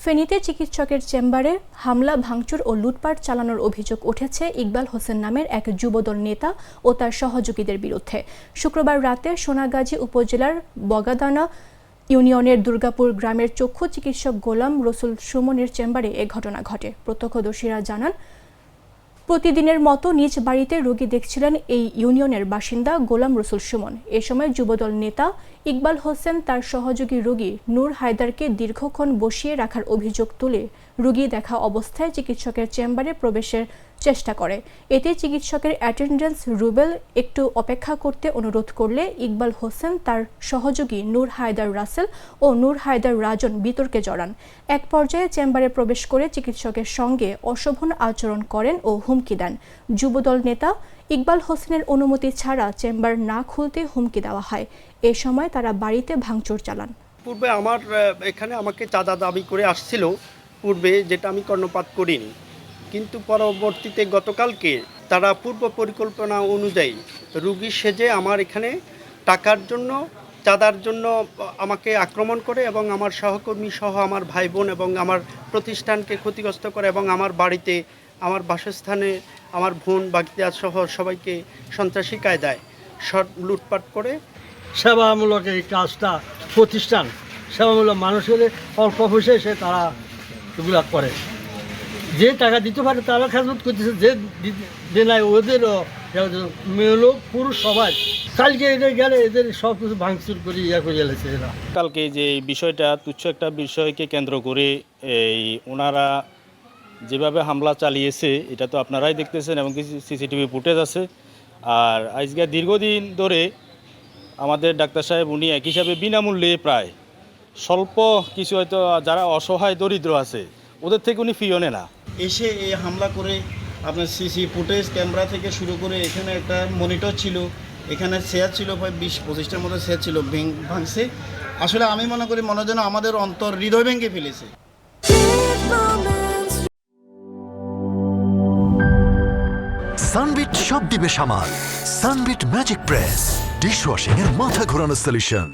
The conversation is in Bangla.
ফেনীতে চিকিৎসকের চেম্বারে হামলা, ভাঙচুর ও লুটপাট চালানোর অভিযোগ উঠেছে ইকবাল হোসেন নামের এক যুবদল নেতা ও তার সহযোগীদের বিরুদ্ধে। শুক্রবার রাতে সোনাগাজী উপজেলার বগাদানা ইউনিয়নের দুর্গাপুর গ্রামের চক্ষু চিকিৎসক গোলাম রসুল সুমনের চেম্বারে এ ঘটনা ঘটে। প্রত্যক্ষদর্শীরা জানান, প্রতিদিনের মতো নিজ বাড়িতে রোগী দেখছিলেন এই ইউনিয়নের বাসিন্দা গোলাম রসুল সুমন। এ সময় যুবদল নেতা ইকবাল হোসেন তার সহযোগী রোগী নূর হায়দারকে দীর্ঘক্ষণ বসিয়ে রাখার অভিযোগ তুলে রোগী দেখা অবস্থায় চিকিৎসকের চেম্বারে প্রবেশের চেষ্টা করে। এতে চিকিৎসকের অ্যাটেন্ডেন্স রুবেল একটু অপেক্ষা করতে অনুরোধ করলে ইকবাল হোসেন তার সহযোগী নূর হায়দার রাসেল ও নূর হায়দার রাজন বিতর্কে জড়ান। এক পর্যায়ে চেম্বারে প্রবেশ করে চিকিৎসকের সঙ্গে অশোভন আচরণ করেন ও হুমকি দেন। যুবদল নেতা ইকবাল হোসেনের অনুমতি ছাড়া চেম্বার না খুলতে হুমকি দেওয়া হয়। এ সময় তারা বাড়িতে ভাঙচুর চালান। পূর্বে এখানে আমাকে চাঁদা দাবি করে আসছিল পূর্বে, যেটা আমি কর্ণপাত করিনি, কিন্তু পরবর্তীতে গতকালকে তারা পূর্ব পরিকল্পনা অনুযায়ী রুগী সেজে আমার এখানে টাকার জন্য, চাঁদার জন্য আমাকে আক্রমণ করে এবং আমার সহকর্মী সহ আমার ভাই বোন এবং আমার প্রতিষ্ঠানকে ক্ষতিগ্রস্ত করে এবং আমার বাড়িতে, আমার বাসস্থানে আমার বোন বাগিয়া সহ সবাইকে সন্ত্রাসী কায়দায় লুটপাট করে। সেবামূলক এই কাজটা প্রতিষ্ঠান, সেবামূলক মানুষের অল্প পয়সায় সে তারা এগুলা করে। যে টাকা দিতে পারে তারা খেজমত করতেছে, যে নাই ওদেরও মেয়ে লোক পুরুষ সবাই। কালকে এদের গেলে এদের সব কিছু ভাঙচুর করে করে গেলেছে এরা। কালকে যে বিষয়টা, তুচ্ছ একটা বিষয়কে কেন্দ্র করে ওনারা যেভাবে হামলা চালিয়েছে এটা তো আপনারাই দেখতেছেন এবং কিছু সিসিটিভি ফুটেজ আছে। আর আজকে দীর্ঘদিন ধরে আমাদের ডাক্তার সাহেব উনি এক হিসাবে বিনামূল্যে প্রায় স্বল্প কিছু, হয়তো যারা অসহায় দরিদ্র আছে ওদের থেকে উনি ফিও নেয় না। এসে এই হামলা করে আপনার সিসি ফুটেজ ক্যামেরা থেকে শুরু করে এখানে একটা মনিটর ছিল, এখানে চেয়ার ছিল, প্রায় 20-25টার মতো চেয়ার ছিল, ভাঙছে। আসলে আমি মনে করি যেন আমাদের অন্তর হৃদয় ভেঙে ফেলেছে। সানবিট সব দিবে সামাল। সানবিট ম্যাজিক প্রেস ডিশওয়াশিং এর মাথা ঘোরানো সলিউশন।